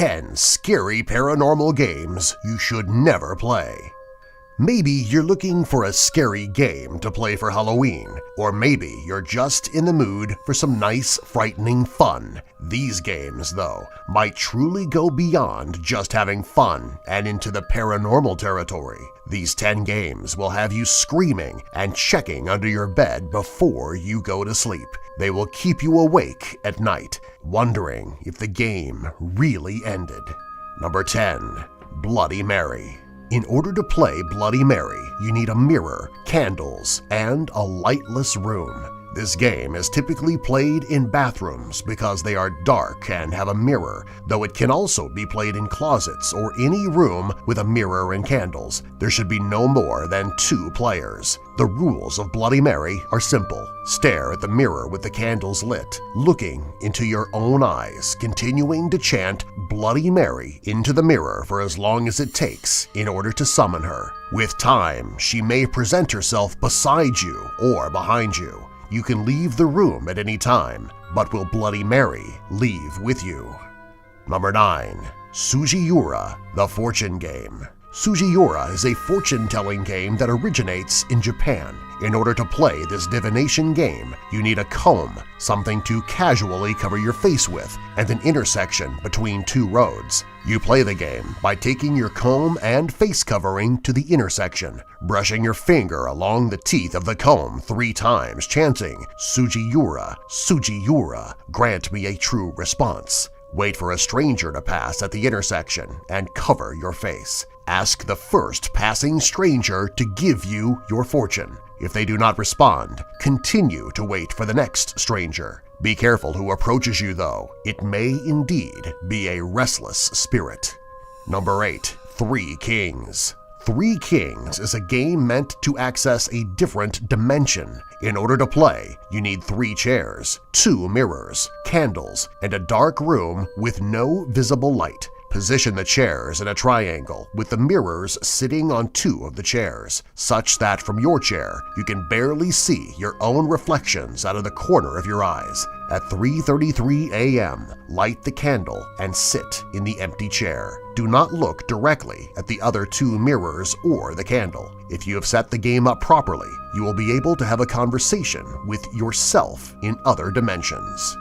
10 scary paranormal games you should never play. Maybe you're looking for a scary game to play for Halloween, or maybe you're just in the mood for some nice, frightening fun. These games, though, might truly go beyond just having fun and into the paranormal territory. These 10 games will have you screaming and checking under your bed before you go to sleep. They will keep you awake at night, wondering if the game really ended. Number 10. Bloody Mary. In order to play Bloody Mary, you need a mirror, candles, and a lightless room. This game is typically played in bathrooms because they are dark and have a mirror, though it can also be played in closets or any room with a mirror and candles. There should be no more than 2 players. The rules of Bloody Mary are simple. Stare at the mirror with the candles lit, looking into your own eyes, continuing to chant Bloody Mary into the mirror for as long as it takes in order to summon her. With time, she may present herself beside you or behind you. You can leave the room at any time, but will Bloody Mary leave with you? Number 9. Sugiura, the Fortune Game. Sugiura is a fortune-telling game that originates in Japan. In order to play this divination game, you need a comb, something to casually cover your face with, and an intersection between 2 roads. You play the game by taking your comb and face covering to the intersection, brushing your finger along the teeth of the comb 3 times, chanting, "Sugiura, Sugiura, grant me a true response." Wait for a stranger to pass at the intersection and cover your face. Ask the first passing stranger to give you your fortune. If they do not respond, continue to wait for the next stranger. Be careful who approaches you, though. It may indeed be a restless spirit. Number 8. 3 Kings. 3 Kings is a game meant to access a different dimension. In order to play, you need 3 chairs, 2 mirrors, candles, and a dark room with no visible light. Position the chairs in a triangle with the mirrors sitting on 2 of the chairs, such that from your chair you can barely see your own reflections out of the corner of your eyes. At 3:33 a.m., light the candle and sit in the empty chair. Do not look directly at the other 2 mirrors or the candle. If you have set the game up properly, you will be able to have a conversation with yourself in other dimensions.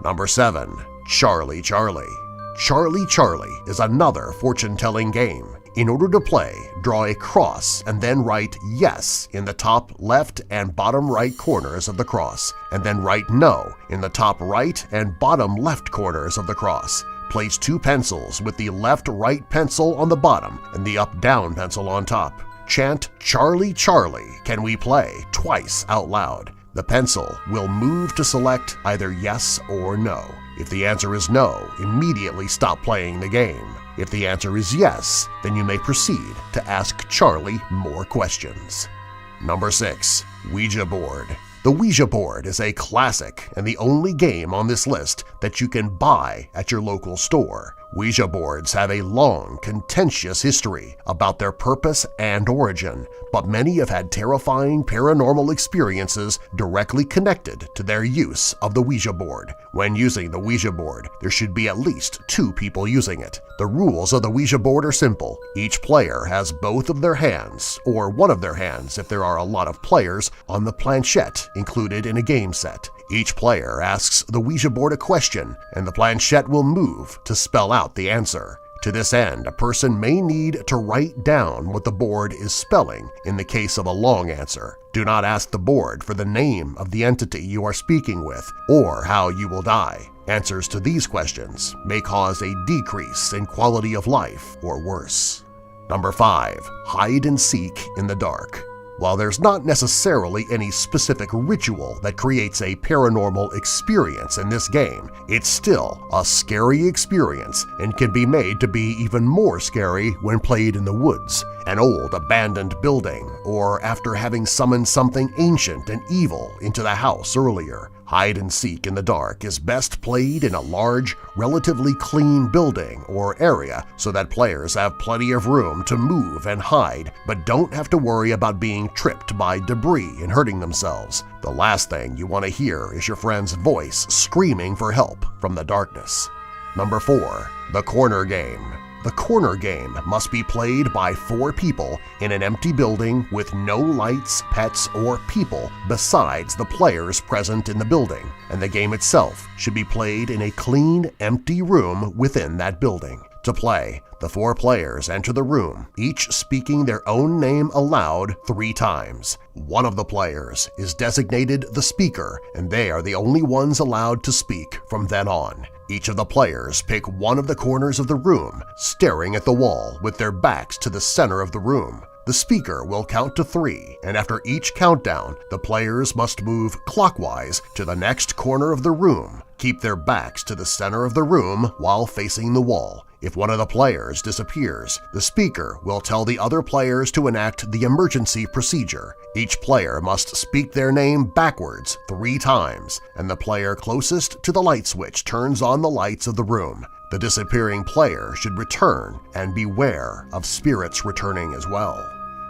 Number 7. Charlie Charlie. Charlie Charlie is another fortune-telling game. In order to play, draw a cross and then write "yes" in the top left and bottom right corners of the cross, and then write "no" in the top right and bottom left corners of the cross. Place 2 pencils with the left-right pencil on the bottom and the up-down pencil on top. Chant "Charlie Charlie, can we play?" twice out loud. The pencil will move to select either yes or no. If the answer is no, immediately stop playing the game. If the answer is yes, then you may proceed to ask Charlie more questions. Number 6. Ouija Board. The Ouija board is a classic and the only game on this list that you can buy at your local store. Ouija boards have a long, contentious history about their purpose and origin, but many have had terrifying paranormal experiences directly connected to their use of the Ouija board. When using the Ouija board, there should be at least 2 people using it. The rules of the Ouija board are simple. Each player has both of their hands, or one of their hands if there are a lot of players, on the planchette included in a game set. Each player asks the Ouija board a question, and the planchette will move to spell out the answer. To this end, a person may need to write down what the board is spelling in the case of a long answer. Do not ask the board for the name of the entity you are speaking with or how you will die. Answers to these questions may cause a decrease in quality of life or worse. Number 5. Hide and seek in the dark. While there's not necessarily any specific ritual that creates a paranormal experience in this game, it's still a scary experience and can be made to be even more scary when played in the woods, an old abandoned building, or after having summoned something ancient and evil into the house earlier. Hide and seek in the dark is best played in a large, relatively clean building or area so that players have plenty of room to move and hide but don't have to worry about being tripped by debris and hurting themselves. The last thing you want to hear is your friend's voice screaming for help from the darkness. Number 4. The corner game. The corner game must be played by 4 people in an empty building with no lights, pets, or people besides the players present in the building, and the game itself should be played in a clean, empty room within that building. To play, the 4 players enter the room, each speaking their own name aloud 3 times. One of the players is designated the speaker, and they are the only ones allowed to speak from then on. Each of the players pick one of the corners of the room, staring at the wall with their backs to the center of the room. The speaker will count to 3, and after each countdown, the players must move clockwise to the next corner of the room, keep their backs to the center of the room while facing the wall. If one of the players disappears, the speaker will tell the other players to enact the emergency procedure. Each player must speak their name backwards 3 times, and the player closest to the light switch turns on the lights of the room. The disappearing player should return and beware of spirits returning as well.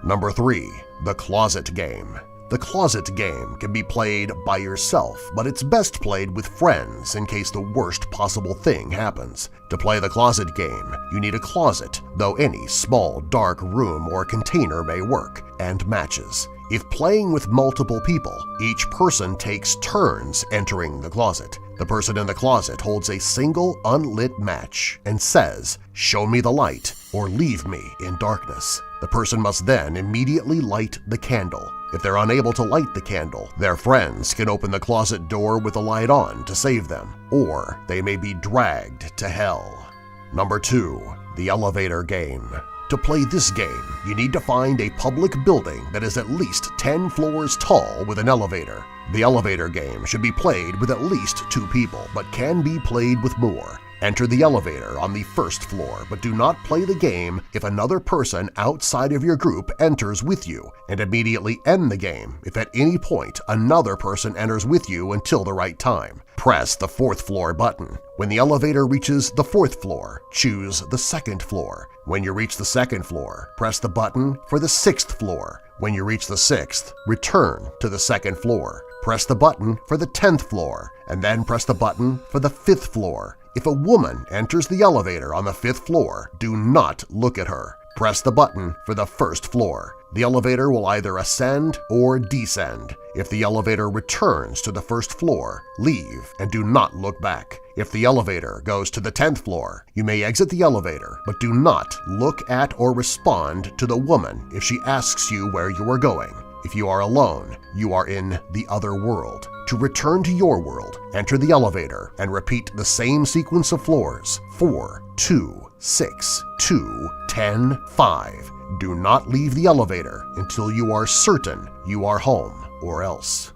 Number 3. The closet game. The closet game can be played by yourself, but it's best played with friends in case the worst possible thing happens. To play the closet game, you need a closet, though any small, dark room or container may work, and matches. If playing with multiple people, each person takes turns entering the closet. The person in the closet holds a single unlit match and says, "Show me the light," or "Leave me in darkness." The person must then immediately light the candle. If they're unable to light the candle, their friends can open the closet door with the light on to save them, or they may be dragged to hell. Number 2. The elevator game. To play this game, you need to find a public building that is at least 10 floors tall with an elevator. The elevator game should be played with at least 2 people, but can be played with more. Enter the elevator on the 1st floor, but do not play the game if another person outside of your group enters with you, and immediately end the game if at any point another person enters with you until the right time. Press the 4th floor button. When the elevator reaches the 4th floor, choose the 2nd floor. When you reach the 2nd floor, press the button for the 6th floor. When you reach the 6th, return to the 2nd floor. Press the button for the 10th floor, and then press the button for the 5th floor. If a woman enters the elevator on the 5th floor, do not look at her. Press the button for the 1st floor. The elevator will either ascend or descend. If the elevator returns to the 1st floor, leave and do not look back. If the elevator goes to the 10th floor, you may exit the elevator, but do not look at or respond to the woman if she asks you where you are going. If you are alone, you are in the other world. To return to your world, enter the elevator and repeat the same sequence of floors: 4, 2, 6, 2, 10, 5. Do not leave the elevator until you are certain you are home or else.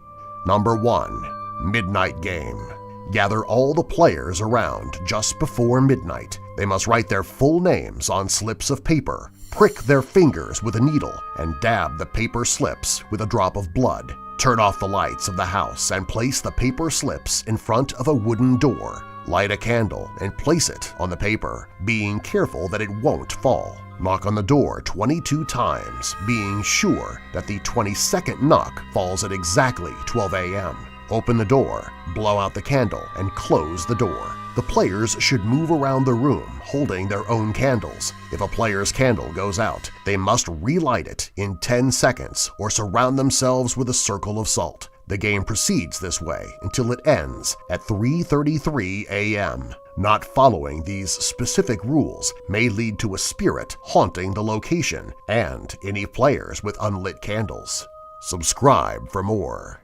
Number 1. Midnight Game. Gather all the players around just before midnight. They must write their full names on slips of paper, prick their fingers with a needle, and dab the paper slips with a drop of blood. Turn off the lights of the house and place the paper slips in front of a wooden door. Light a candle and place it on the paper, being careful that it won't fall. Knock on the door 22 times, being sure that the 22nd knock falls at exactly 12 a.m. Open the door, blow out the candle, and close the door. The players should move around the room holding their own candles. If a player's candle goes out, they must relight it in 10 seconds or surround themselves with a circle of salt. The game proceeds this way until it ends at 3:33 a.m. Not following these specific rules may lead to a spirit haunting the location and any players with unlit candles. Subscribe for more.